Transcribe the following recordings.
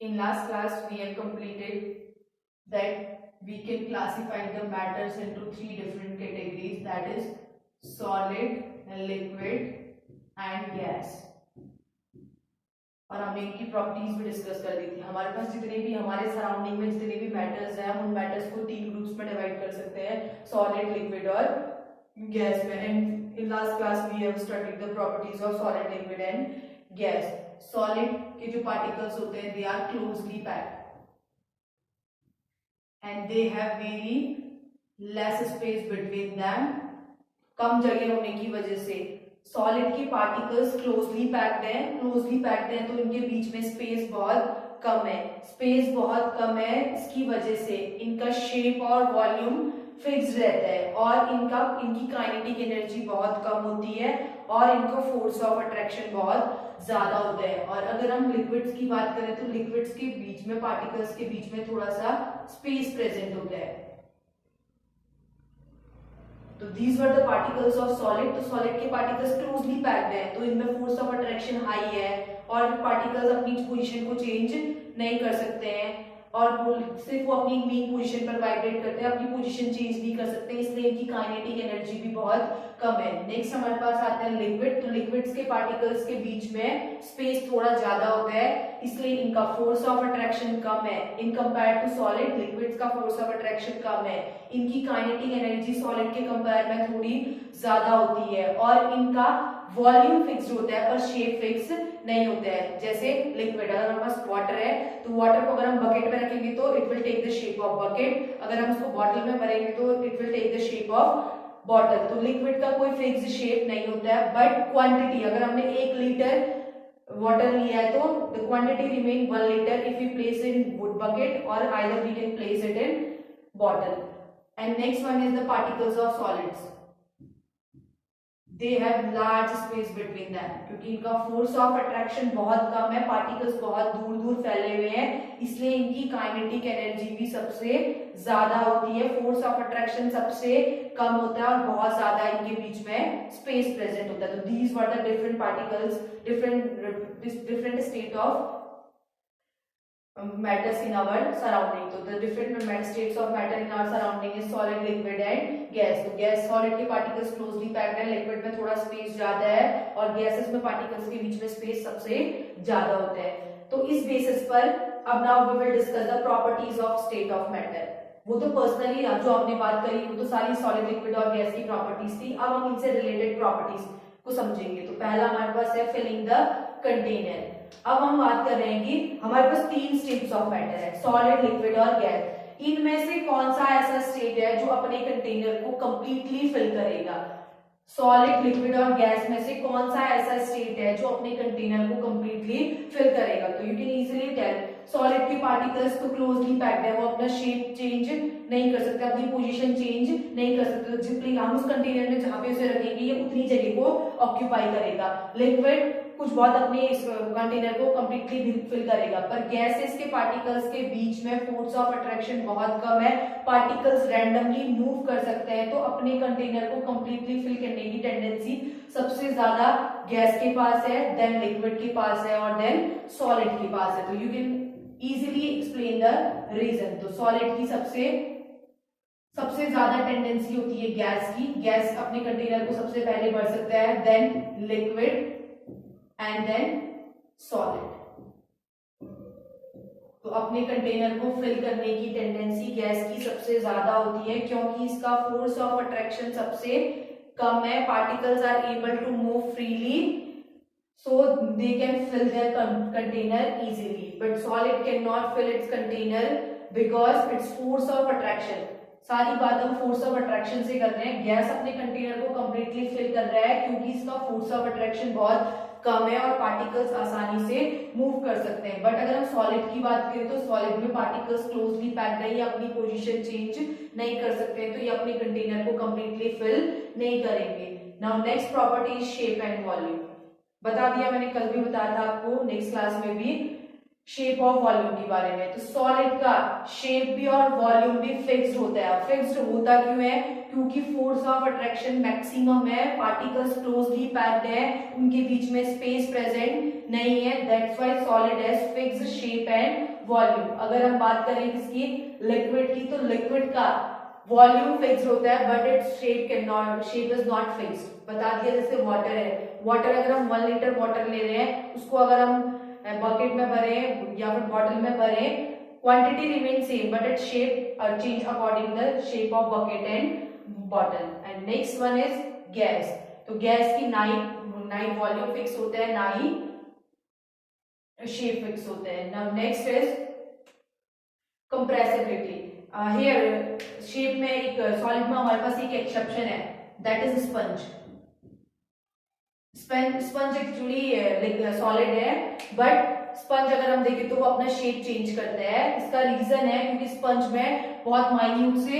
In last class, we have completed that we can classify the matters into three different categories, that is solid, liquid and gas. और हमने इनकी properties भी discuss कर दी थी। हमारे पास जितने भी हमारे सराउंडिंग में जितने भी मैटर्स हैं, हम उन मैटर्स को तीन ग्रुप्स में डिवाइड कर सकते हैं, सॉलिड, लिक्विड और गैस में। And in last class we have studied the properties of solid, liquid and gas. Solid के जो पार्टिकल्स होते हैं, they are closely packed and they have very less space between them. कम जगह होने की वजह से सॉलिड के पार्टिकल्स क्लोजली पैक्ड हैं तो इनके बीच में स्पेस बहुत कम है। स्पेस बहुत कम है, इसकी वजह से इनका शेप और वॉल्यूम फिक्स रहता है और इनकी काइनेटिक एनर्जी बहुत कम होती है और इनका फोर्स ऑफ अट्रैक्शन बहुत ज्यादा होता है। और अगर हम लिक्विड्स की बात करें तो लिक्विड्स के बीच में, पार्टिकल्स के बीच में थोड़ा सा स्पेस प्रेजेंट होता है। तो these were the particles of solid। तो सॉलिड के पार्टिकल्स क्लोजली पैक्ड हैं तो इनमें फोर्स ऑफ अट्रैक्शन हाई है और पार्टिकल्स अपनी पोजीशन को चेंज नहीं कर सकते हैं और सिर्फ वो अपनी मेन पोजीशन पर वाइब्रेट करते हैं, अपनी पोजीशन चेंज नहीं कर सकते, इसलिए इनकी काइनेटिक एनर्जी भी बहुत कम है। नेक्स्ट हमारे पास आता है लिक्विड। तो लिक्विड्स के पार्टिकल्स के बीच में स्पेस थोड़ा ज्यादा होता है, इसलिए इनका फोर्स ऑफ अट्रैक्शन कम है in compare to solid. Liquids का फोर्स ऑफ अट्रैक्शन कम है, इनकी काइनेटिक एनर्जी सॉलिड के कंपेयर में थोड़ी ज्यादा होती है और इनका वॉल्यूम फिक्स होता है पर शेप फिक्स नहीं होता है। जैसे लिक्विड, अगर हमारे पास वाटर है तो वाटर को अगर हम बकेट में रखेंगे तो it will take the shape of bucket, अगर हम उसको बॉटल में भरेंगे तो it will take the shape of bottle. तो लिक्विड का कोई फिक्स शेप नहीं होता है, बट क्वांटिटी, अगर हमने 1 लीटर वाटर लिया है तो the quantity remain 1 litre if we place in wood bucket और either we can place it in bottle. And next one is the particles of solids. They have large space between them क्योंकि इनका force of attraction बहुत कम है, particles बहुत दूर दूर फैले हुए हैं, इसलिए इनकी काइनेटिक एनर्जी भी सबसे ज्यादा होती है, फोर्स ऑफ अट्रैक्शन सबसे कम होता है और बहुत ज्यादा इनके बीच में स्पेस प्रेजेंट होता है। तो these were the different particles, different state of matters in our surrounding। तो the different states of matter in our surrounding is solid, liquid and gas। तो गैस, सॉलिड के पार्टिकल्स क्लोजली पैक्ड है, liquid में थोड़ा space ज्यादा है और gases में पार्टिकल्स के बीच में स्पेस सबसे ज्यादा होता है। तो इस बेसिस पर अब now we will discuss the properties of state of matter. वो तो पर्सनली जो आपने बात करी वो तो सारी सॉलिड, लिक्विड और गैस की प्रॉपर्टीज थी। अब हम इनसे रिलेटेड प्रॉपर्टीज को समझेंगे। तो पहला हमारे पास है फिलिंग द कंटेनर। अब हम बात कर रहे हैं कि हमारे पास 3 स्टेट्स ऑफ मैटर है, सॉलिड, लिक्विड और गैस। इनमें से कौन सा ऐसा स्टेट है जो अपने कंटेनर को कंप्लीटली फिल करेगा? सॉलिड, लिक्विड और गैस में से कौन सा ऐसा स्टेट है जो अपने कंटेनर को कंप्लीटली फिल करेगा? तो you can easily tell, solid के पार्टिकल्स तो क्लोजली पैक्ड है, वो अपना शेप चेंज नहीं कर सकते, अपनी पोजीशन चेंज नहीं कर सकते, तो जितनी हम उस कंटेनर में जहां पे उसे रखेंगे ये उतनी जगह को ऑक्यूपाई करेगा। लिक्विड कुछ बहुत अपने इस कंटेनर को कंप्लीटली फिल करेगा, पर गैसेस के पार्टिकल्स के बीच में फोर्स ऑफ अट्रैक्शन बहुत कम है, पार्टिकल्स रैंडमली मूव कर सकते हैं, तो अपने कंटेनर को कंप्लीटली फिल करने की टेंडेंसी सबसे ज्यादा गैस के पास है, देन लिक्विड के पास है और देन सॉलिड के पास है। तो you can easily explain the reason. तो सॉलिड की सबसे ज्यादा टेंडेंसी होती है गैस की, गैस अपने कंटेनर को सबसे पहले भर सकता है, then liquid and then solid. तो अपने कंटेनर को फिल करने की टेंडेंसी गैस की सबसे ज्यादा होती है क्योंकि इसका फोर्स ऑफ अट्रैक्शन सबसे कम है, particles are able to move freely so they can fill their container easily, but solid cannot fill its container because its force of attraction। सारी बात हम फोर्स ऑफ अट्रैक्शन से कर रहे हैं। गैस अपने कंटेनर को कंप्लीटली फिल कर रहा है क्योंकि इसका फोर्स ऑफ अट्रैक्शन बहुत कम है और पार्टिकल्स आसानी से मूव कर सकते हैं। बट अगर हम सॉलिड की बात करें तो सॉलिड में पार्टिकल्स क्लोजली पैक्ड है, ये अपनी पोजीशन चेंज नहीं कर सकते, तो ये अपने कंटेनर को कंप्लीटली फिल नहीं करेंगे। Now next property is shape and volume. बता दिया मैंने, कल भी बताया था आपको, नेक्स्ट क्लास में भी शेप ऑफ वॉल्यूम के बारे में। तो सॉलिड का शेप भी और वॉल्यूम भी फिक्स्ड होता है। फिक्स्ड होता क्यों है? क्योंकि फोर्स ऑफ अट्रैक्शन मैक्सिमम है, पार्टिकल्स क्लोजली पैक्ड है, उनके बीच में स्पेस प्रेजेंट नहीं है, that's that's why solid has fixed shape and volume. अगर हम बात करें किसकी, लिक्विड की, तो लिक्विड का वॉल्यूम फिक्स होता है but its shape is not fixed. बता दिया जैसे वाटर है, वाटर अगर हम 1 लीटर वाटर ले रहे हैं, उसको अगर हम बकेट में भरे या फिर बॉटल में भरे, quantity remain same but its shape change according the shape of bucket and bottle. And next one is gas. तो गैस की ना ही वॉल्यूम फिक्स होता है, ना ही शेप फिक्स होते हैं। Now next is compressibility. Here shape में एक सॉलिड में हमारे पास एक एक्सेप्शन है, that is sponge. Sponge actually solid है बट स्पंज अगर हम देखें तो वो अपना शेप चेंज करता है। इसका रीजन है क्योंकि स्पंज में बहुत माइन्यूट से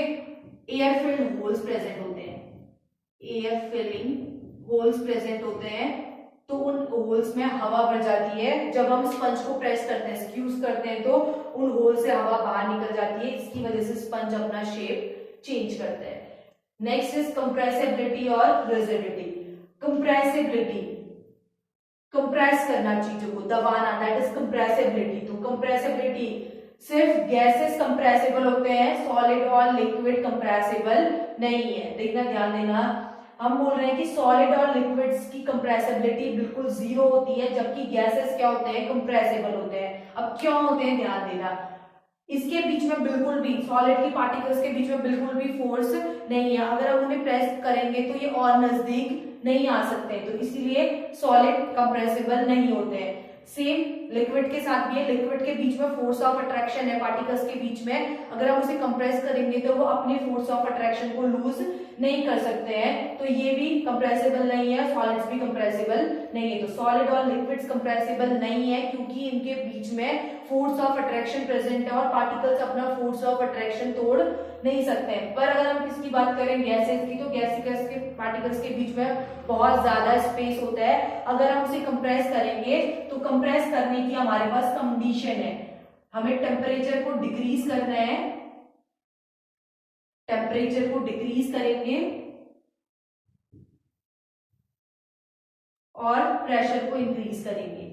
एयर फिल्ड होल्स प्रेजेंट होते हैं, एयर फिलिंग होल्स प्रेजेंट होते हैं, तो उन होल्स में हवा भर जाती है। जब हम स्पंज को प्रेस करते हैं, स्क्यूज करते हैं, तो उन होल से हवा बाहर निकल जाती है, इसकी वजह से स्पंज अपना शेप चेंज करता है। नेक्स्ट इज कंप्रेसिबिलिटी और रिजिडिटी। कंप्रेसिबिलिटी, कंप्रेस करना चीजों को, दबाना, दैट इज कंप्रेसिबिलिटी। तो कंप्रेसिबिलिटी, सिर्फ गैसेस कंप्रेसिबल होते हैं, सॉलिड और लिक्विड कंप्रेसिबल नहीं है। देखना, ध्यान देना, हम बोल रहे हैं कि सॉलिड और लिक्विड्स की कंप्रेसिबिलिटी बिल्कुल 0 होती है, जबकि गैसेस क्या होते हैं, कंप्रेसिबल होते हैं। अब क्यों होते हैं, ध्यान देना, इसके बीच में बिल्कुल भी, सॉलिड की पार्टिकल्स के बीच में बिल्कुल भी फोर्स नहीं है। अगर हम उन्हें प्रेस करेंगे तो ये और नजदीक नहीं आ सकते, तो इसीलिए सॉलिड कंप्रेसिबल नहीं होते हैं। सेम लिक्विड के साथ भी है, लिक्विड के बीच में फोर्स ऑफ अट्रैक्शन है पार्टिकल्स के बीच में, अगर हम उसे कंप्रेस करेंगे तो वो अपने फोर्स ऑफ अट्रैक्शन को लूज नहीं कर सकते हैं, तो ये भी कंप्रेसिबल नहीं है, सॉलिड्स भी कंप्रेसिबल नहीं है। तो सॉलिड और लिक्विड्स कंप्रेसिबल नहीं है क्योंकि इनके बीच में फोर्स ऑफ अट्रैक्शन प्रेजेंट है और पार्टिकल्स अपना फोर्स ऑफ अट्रैक्शन तोड़ नहीं सकते हैं। पर अगर हम किसकी बात करें, गैसेस की, तो गैसेस के पार्टिकल्स के बीच में बहुत ज्यादा स्पेस होता है। अगर हम उसे कंप्रेस करेंगे तो कंप्रेस करने की हमारे पास कंडीशन है, हमें टेम्परेचर को डिक्रीज करना है, टेम्परेचर को डिक्रीज करेंगे और प्रेशर को इंक्रीज करेंगे।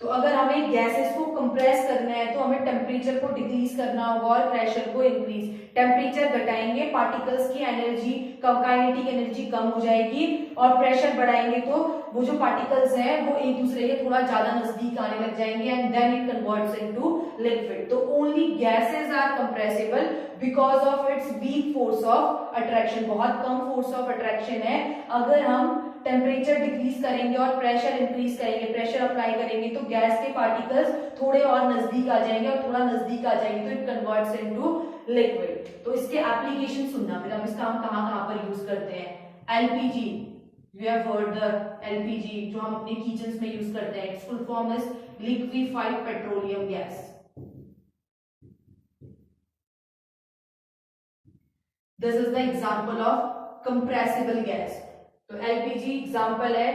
तो अगर हमें गैसेस को कंप्रेस करना है तो हमें टेम्परेचर को डिक्रीज करना होगा और प्रेशर को इंक्रीज। टेम्परेचर घटाएंगे, पार्टिकल्स की एनर्जी, काइनेटिक एनर्जी कम हो जाएगी, और प्रेशर बढ़ाएंगे तो वो जो पार्टिकल्स हैं वो एक दूसरे के थोड़ा ज्यादा नजदीक आने लग जाएंगे, and then it converts into liquid. तो only gases are compressible because of its weak force of attraction. बहुत कम फोर्स ऑफ अट्रैक्शन है। अगर हम टेम्परेचर डिक्रीज करेंगे और प्रेशर इंक्रीज करेंगे, प्रेशर अप्लाई करेंगे, तो गैस के पार्टिकल्स थोड़े और नजदीक आ जाएंगे, और थोड़ा नजदीक आ जाएंगे तो इट कन्वर्ट्स इनटू लिक्विड। तो इसके एप्लीकेशन सुनना, फिर हम इसका हम कहां पर यूज करते हैं। LPG, you have heard the LPG, जो हम अपने किचन्स में यूज करते हैं। It's full form is liquefied petroleum gas. This is the example of compressible gas. तो एलपीजी एग्जांपल है,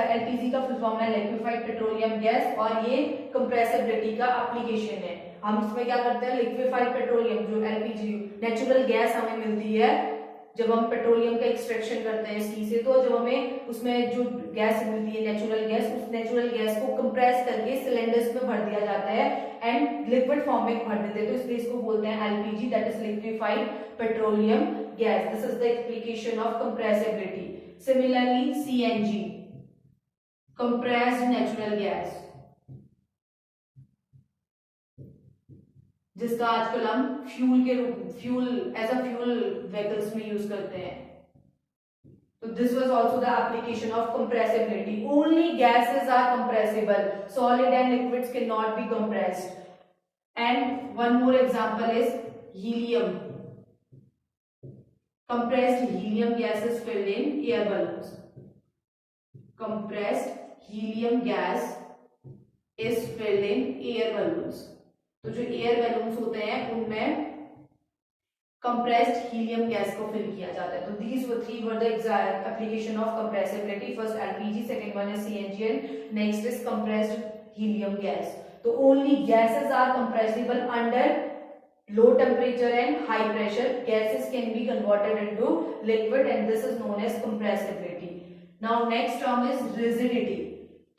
एलपीजी का फुल फॉर्म है लिक्विफाइड पेट्रोलियम गैस, और ये कंप्रेसिबिलिटी का एप्लीकेशन है। हम इसमें क्या करते हैं, लिक्विफाइड पेट्रोलियम, जो एलपीजी नेचुरल गैस हमें मिलती है जब हम पेट्रोलियम का एक्सट्रैक्शन करते हैं सी से, तो जब हमें उसमें जो गैस मिलती है नेचुरल गैस, उस नेचुरल गैस को कंप्रेस करके सिलेंडर्स में भर दिया जाता है एंड लिक्विड फॉर्म में भर देते हैं, तो इसलिए इसको बोलते हैं LPG, that is liquefied petroleum gas. This is the application of compressibility. Similarly, CNG, compressed natural gas, जिसका आजकल हम fuel as a fuel vehicles में यूज करते हैं। तो this was also the application of compressibility. Only gases are compressible, solid and liquids can not be compressed. And one more example is helium. Compressed helium gas is filled in air balloons. Compressed helium gas is filled in air balloons. तो जो air balloons होते हैं उनमें compressed helium gas को fill किया जाता है। तो these were three were the application of compressibility. First LPG, second one is CNG, and next is compressed helium gas. तो only gases are compressible under low temperature and high pressure gases can be converted into liquid and this is known as compressibility. Now next term is rigidity.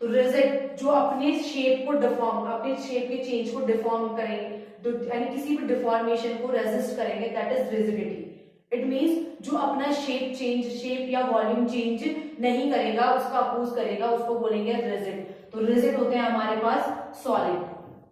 तो rigid जो अपने shape को deform, अपने shape के change को deform करेंगे, यानी किसी भी डिफॉर्मेशन को रेजिस्ट करेंगे, that is rigidity. It means जो अपना शेप या वॉल्यूम चेंज नहीं करेगा, उसका अपोज करेगा, उसको बोलेंगे रिजिड. तो रिजिड होते हैं हमारे पास सॉलिड,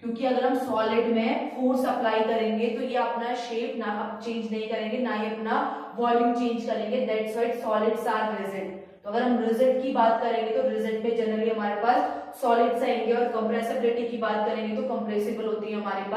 क्योंकि अगर हम सॉलिड में फोर्स अप्लाई करेंगे तो ये अपना शेप ना चेंज नहीं करेंगे, ना ही अपना वॉल्यूम चेंज करेंगे, that's why solids are rigid. तो अगर हम रिजिड की बात करेंगे तो रिजिड में जनरली हमारे पास सॉलिड्स आएंगे और कंप्रेसिबिलिटी की बात करेंगे तो कंप्रेसिबल होती है हमारे पास